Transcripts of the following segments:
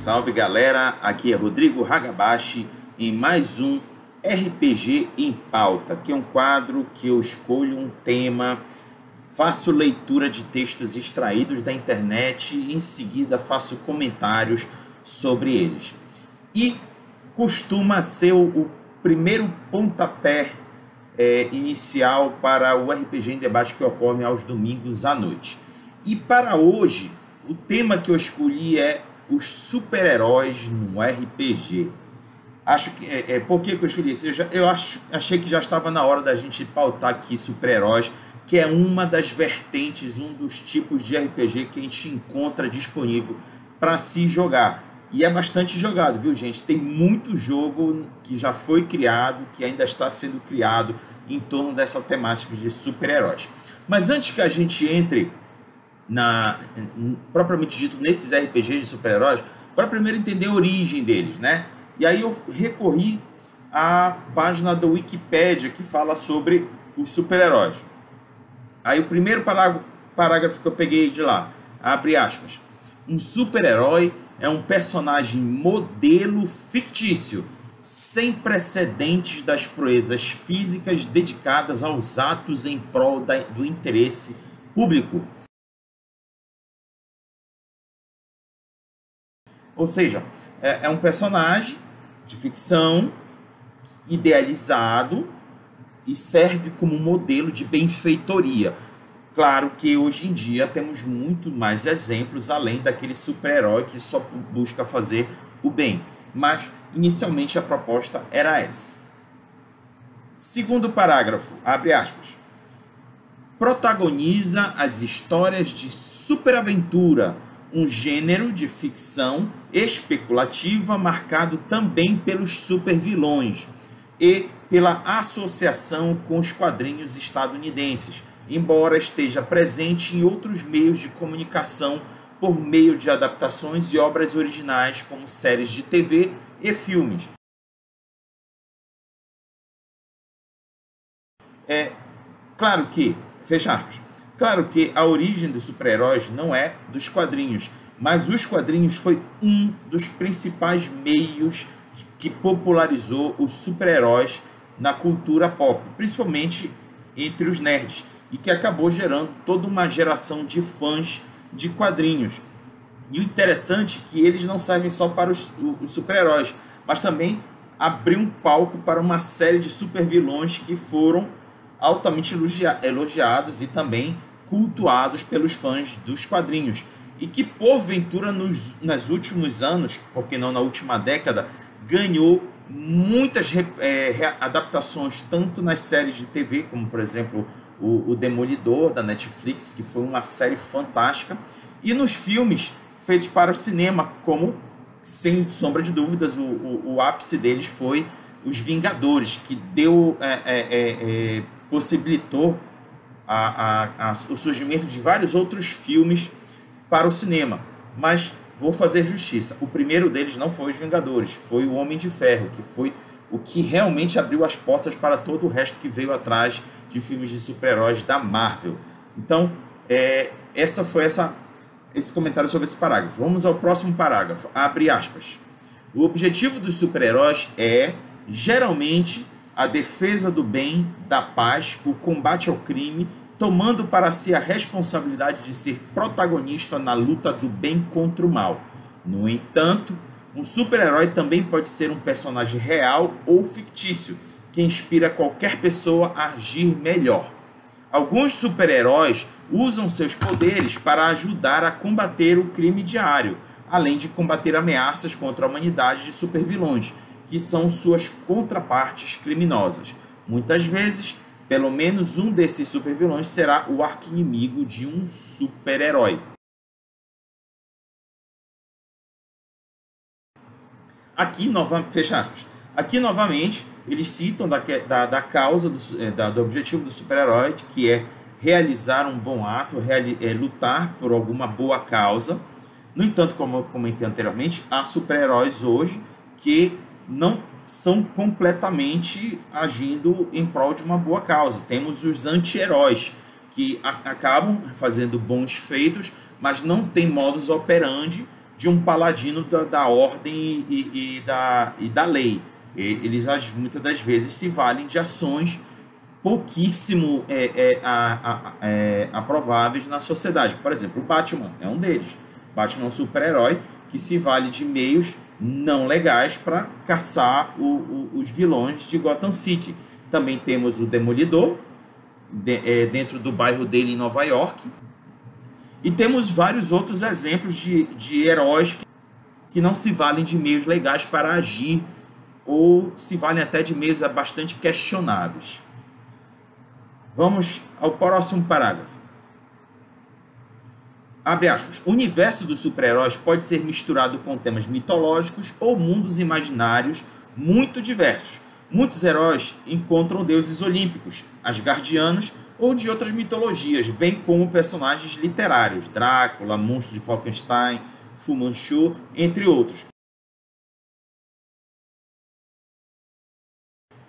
Salve galera, aqui é Rodrigo Hagabashi em mais um RPG em Pauta, que é um quadro que eu escolho um tema, faço leitura de textos extraídos da internet e em seguida faço comentários sobre eles. E costuma ser o primeiro pontapé inicial para o RPG em Debate que ocorre aos domingos à noite. E para hoje, o tema que eu escolhi é os super-heróis no RPG. Acho que por que eu escolhi isso? Achei que já estava na hora da gente pautar aqui super-heróis, que é uma das vertentes, um dos tipos de RPG que a gente encontra disponível para se jogar. E é bastante jogado, viu, gente? Tem muito jogo que já foi criado, que ainda está sendo criado em torno dessa temática de super-heróis. Mas antes que a gente entre propriamente dito nesses RPGs de super-heróis, para primeiro entender a origem deles, né? E aí eu recorri à página da Wikipédia que fala sobre os super-heróis. Aí o primeiro parágrafo que eu peguei de lá, abre aspas: um super-herói é um personagem modelo fictício, sem precedentes das proezas físicas dedicadas aos atos em prol do interesse público. Ou seja, é um personagem de ficção idealizado e serve como modelo de benfeitoria. Claro que hoje em dia temos muito mais exemplos além daquele super-herói que só busca fazer o bem. Mas inicialmente a proposta era essa. Segundo parágrafo, abre aspas. Protagoniza as histórias de superaventura, um gênero de ficção especulativa marcado também pelos supervilões e pela associação com os quadrinhos estadunidenses, embora esteja presente em outros meios de comunicação por meio de adaptações e obras originais como séries de TV e filmes. Claro que, fecha aspas, claro que a origem dos super-heróis não é dos quadrinhos, mas os quadrinhos foi um dos principais meios que popularizou os super-heróis na cultura pop, principalmente entre os nerds, e que acabou gerando toda uma geração de fãs de quadrinhos. E o interessante é que eles não servem só para os super-heróis, mas também abriu um palco para uma série de super-vilões que foram altamente elogiados e também cultuados pelos fãs dos quadrinhos. E que, porventura, nos últimos anos, por que não na última década, ganhou muitas adaptações, tanto nas séries de TV, como, por exemplo, o Demolidor, da Netflix, que foi uma série fantástica, e nos filmes feitos para o cinema, como, sem sombra de dúvidas, o ápice deles foi Os Vingadores, que possibilitou o surgimento de vários outros filmes para o cinema. Mas vou fazer justiça, o primeiro deles não foi Os Vingadores, foi O Homem de Ferro, que foi o que realmente abriu as portas para todo o resto que veio atrás de filmes de super-heróis da Marvel. Então, esse comentário sobre esse parágrafo. Vamos ao próximo parágrafo, abre aspas. O objetivo dos super-heróis é, geralmente, a defesa do bem, da paz, o combate ao crime, tomando para si a responsabilidade de ser protagonista na luta do bem contra o mal. No entanto, um super-herói também pode ser um personagem real ou fictício, que inspira qualquer pessoa a agir melhor. Alguns super-heróis usam seus poderes para ajudar a combater o crime diário, além de combater ameaças contra a humanidade de supervilões, que são suas contrapartes criminosas. Muitas vezes, pelo menos um desses supervilões será o arqui-inimigo de um super-herói. Aqui, novamente, eles citam da causa, do objetivo do super-herói, que é realizar um bom ato, lutar por alguma boa causa. No entanto, como eu comentei anteriormente, há super-heróis hoje que não são completamente agindo em prol de uma boa causa. Temos os anti-heróis, que acabam fazendo bons feitos, mas não tem modus operandi de um paladino da ordem e da lei. Eles muitas das vezes se valem de ações pouquíssimo aprováveis na sociedade. Por exemplo, o Batman é um deles. Batman é um super-herói que se vale de meios não legais para caçar os vilões de Gotham City. Também temos o Demolidor, dentro do bairro dele em Nova York. E temos vários outros exemplos de heróis que não se valem de meios legais para agir, ou se valem até de meios bastante questionáveis. Vamos ao próximo parágrafo. Abre aspas. O universo dos super-heróis pode ser misturado com temas mitológicos ou mundos imaginários muito diversos. Muitos heróis encontram deuses olímpicos, asgardianos ou de outras mitologias, bem como personagens literários, Drácula, Monstro de Frankenstein, Fu Manchu, entre outros.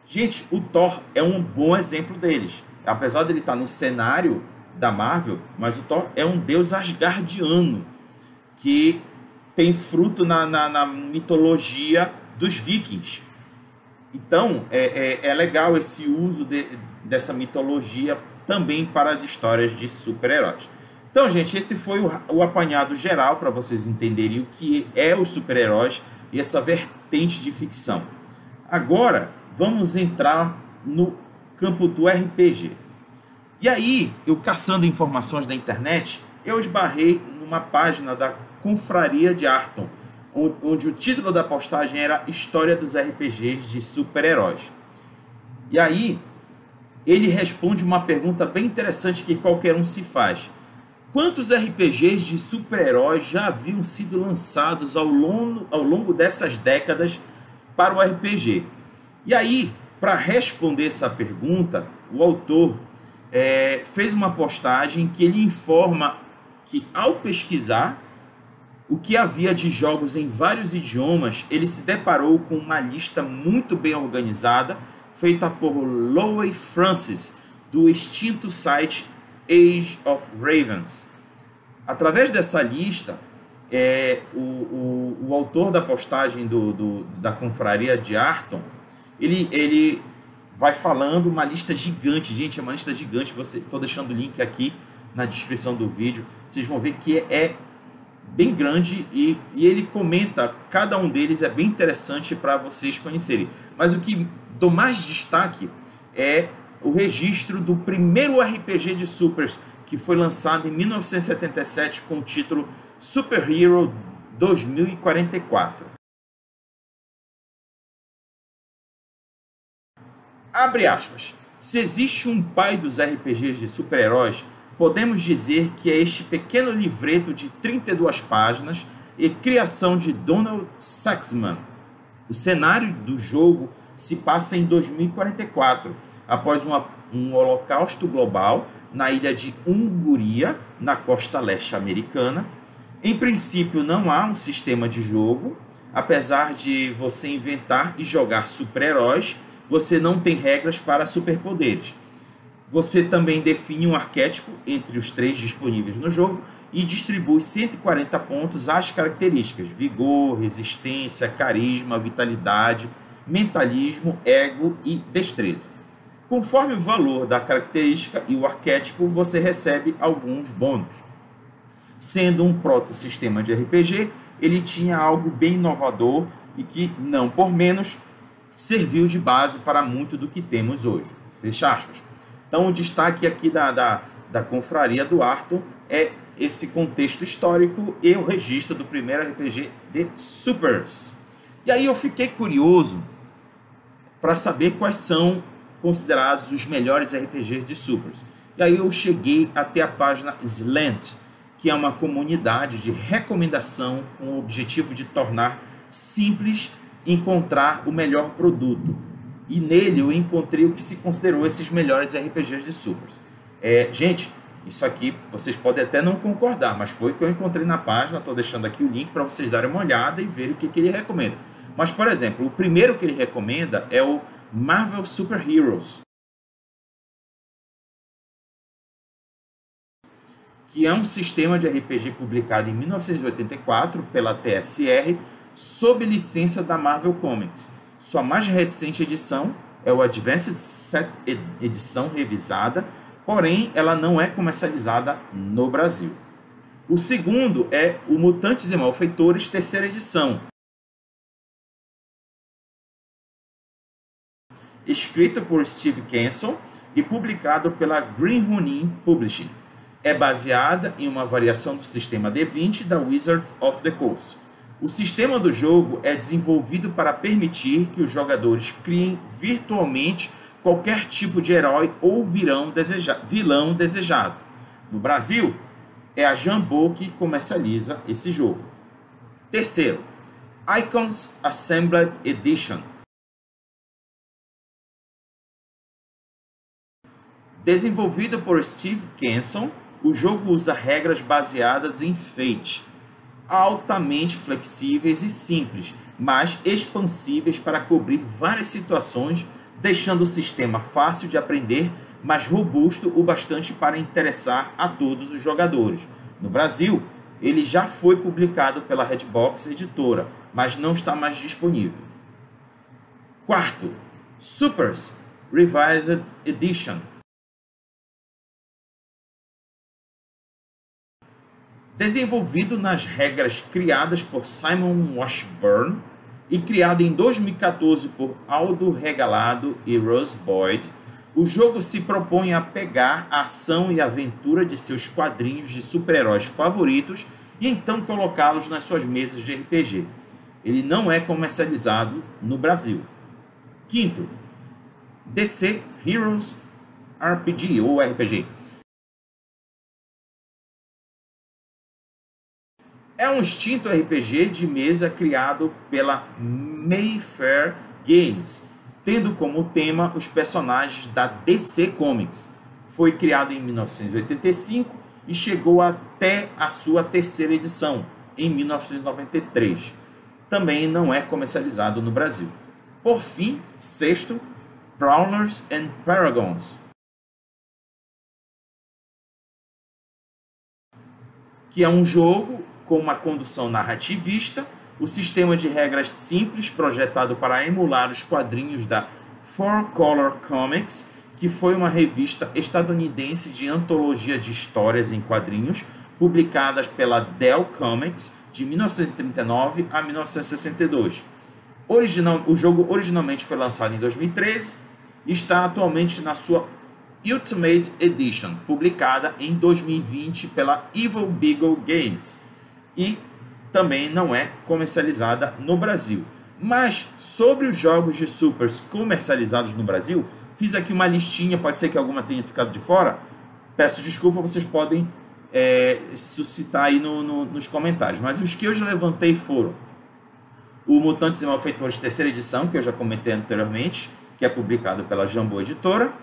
Gente, o Thor é um bom exemplo deles. Apesar de ele estar no cenário da Marvel, mas o Thor é um deus asgardiano que tem fruto na mitologia dos vikings. Então, é legal esse uso dessa mitologia também para as histórias de super-heróis. Então, gente, esse foi o apanhado geral para vocês entenderem o que é os super-heróis e essa vertente de ficção. Agora, vamos entrar no campo do RPG. E aí, eu caçando informações da internet, eu esbarrei numa página da Confraria de Arton, onde o título da postagem era História dos RPGs de Super-Heróis. E aí, ele responde uma pergunta bem interessante que qualquer um se faz. Quantos RPGs de super-heróis já haviam sido lançados ao longo dessas décadas para o RPG? E aí, para responder essa pergunta, o autor fez uma postagem que ele informa que, ao pesquisar o que havia de jogos em vários idiomas, ele se deparou com uma lista muito bem organizada, feita por Lowe Francis, do extinto site Age of Ravens. Através dessa lista, o autor da postagem da Confraria de Arton, ele vai falando uma lista gigante, gente, é uma lista gigante, estou deixando o link aqui na descrição do vídeo, vocês vão ver que é bem grande e ele comenta, cada um deles é bem interessante para vocês conhecerem. Mas o que dou mais destaque é o registro do primeiro RPG de supers, que foi lançado em 1977 com o título Super Hero 2044. Abre aspas. Se existe um pai dos RPGs de super-heróis, podemos dizer que é este pequeno livreto de 32 páginas e criação de Donald Saxman. O cenário do jogo se passa em 2044, após um holocausto global na ilha de Hunguria, na costa leste americana. Em princípio, não há um sistema de jogo. Apesar de você inventar e jogar super-heróis, você não tem regras para superpoderes. Você também define um arquétipo entre os 3 disponíveis no jogo e distribui 140 pontos às características: vigor, resistência, carisma, vitalidade, mentalismo, ego e destreza. Conforme o valor da característica e o arquétipo, você recebe alguns bônus. Sendo um proto-sistema de RPG, ele tinha algo bem inovador e que, não por menos, serviu de base para muito do que temos hoje. Fecha aspas. Então, o destaque aqui da Confraria do Arton é esse contexto histórico e o registro do primeiro RPG de Supers. E aí eu fiquei curioso para saber quais são considerados os melhores RPGs de Supers. E aí eu cheguei até a página Slant, que é uma comunidade de recomendação com o objetivo de tornar simples encontrar o melhor produto. E nele eu encontrei o que se considerou esses melhores RPGs de Supers. Gente, isso aqui vocês podem até não concordar, mas foi o que eu encontrei na página. Estou deixando aqui o link para vocês darem uma olhada e verem o que ele recomenda. Mas, por exemplo, o primeiro que ele recomenda é o Marvel Super Heroes. que é um sistema de RPG publicado em 1984 pela TSR, sob licença da Marvel Comics. Sua mais recente edição é o Advanced Set edição revisada, porém ela não é comercializada no Brasil. O segundo é o Mutantes e Malfeitores, terceira edição, escrito por Steve Kenson e publicado pela Green Ronin Publishing. É baseada em uma variação do sistema D20 da Wizards of the Coast. O sistema do jogo é desenvolvido para permitir que os jogadores criem virtualmente qualquer tipo de herói ou vilão desejado. No Brasil, é a Jambô que comercializa esse jogo. Terceiro, Icons Assembled Edition. Desenvolvido por Steve Kenson, o jogo usa regras baseadas em Fate, altamente flexíveis e simples, mas expansíveis para cobrir várias situações, deixando o sistema fácil de aprender, mas robusto o bastante para interessar a todos os jogadores. No Brasil, ele já foi publicado pela Redbox Editora, mas não está mais disponível. Quarto, Supers Revised Edition. Desenvolvido nas regras criadas por Simon Washburn e criado em 2014 por Aldo Regalado e Russ Boyd, o jogo se propõe a pegar a ação e aventura de seus quadrinhos de super-heróis favoritos e então colocá-los nas suas mesas de RPG. Ele não é comercializado no Brasil. Quinto, DC Heroes RPG ou RPG. É um extinto RPG de mesa criado pela Mayfair Games, tendo como tema os personagens da DC Comics. Foi criado em 1985 e chegou até a sua terceira edição, em 1993. Também não é comercializado no Brasil. Por fim, sexto, Prowlers and Paragons, que é um jogo com uma condução narrativista, o sistema de regras simples projetado para emular os quadrinhos da Four Color Comics, que foi uma revista estadunidense de antologia de histórias em quadrinhos, publicadas pela Dell Comics de 1939 a 1962. O jogo originalmente foi lançado em 2013 e está atualmente na sua Ultimate Edition, publicada em 2020 pela Evil Beagle Games, e também não é comercializada no Brasil. Mas sobre os jogos de supers comercializados no Brasil, fiz aqui uma listinha, pode ser que alguma tenha ficado de fora, peço desculpa, vocês podem suscitar aí nos comentários, mas os que eu já levantei foram o Mutantes e Malfeitores terceira edição, que eu já comentei anteriormente, que é publicado pela Jambô Editora,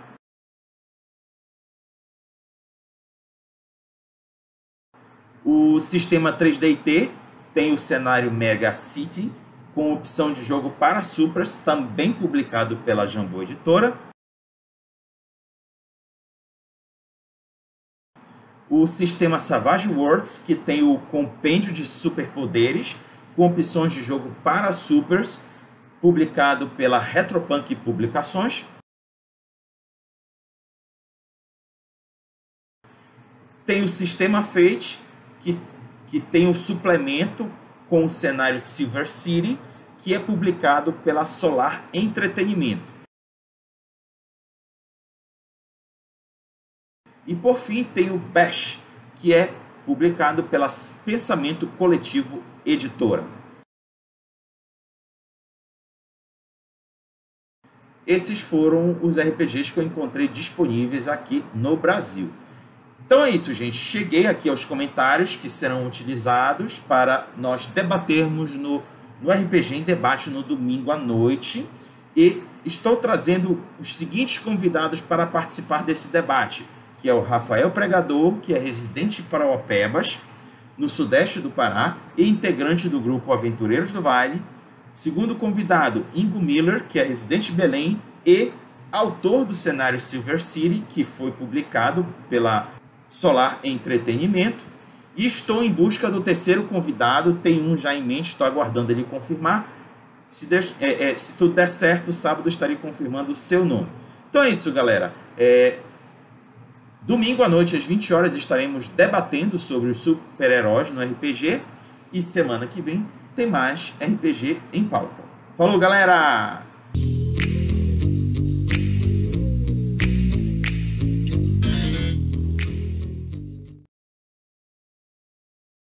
o sistema 3D&T tem o cenário Mega City, com opção de jogo para supers, também publicado pela Jambô Editora. O sistema Savage Worlds, que tem o compêndio de superpoderes, com opções de jogo para supers, publicado pela Retropunk Publicações. Tem o sistema Fate, que tem o suplemento com o cenário Silver City, que é publicado pela Solar Entretenimento. E por fim tem o Bash, que é publicado pela Pensamento Coletivo Editora. Esses foram os RPGs que eu encontrei disponíveis aqui no Brasil. Então é isso, gente. Cheguei aqui aos comentários que serão utilizados para nós debatermos no RPG em Debate no domingo à noite. E estou trazendo os seguintes convidados para participar desse debate, que é o Rafael Pregador, que é residente de Parauapebas, no sudeste do Pará, e integrante do grupo Aventureiros do Vale. Segundo convidado, Ingo Miller, que é residente de Belém e autor do cenário Silver City, que foi publicado pela Solar Entretenimento. E estou em busca do terceiro convidado, tem um já em mente, estou aguardando ele confirmar. Se tudo der certo, sábado estarei confirmando o seu nome. Então é isso, galera. Domingo à noite, às 20 horas, estaremos debatendo sobre os super-heróis no RPG. E semana que vem tem mais RPG em pauta. Falou, galera!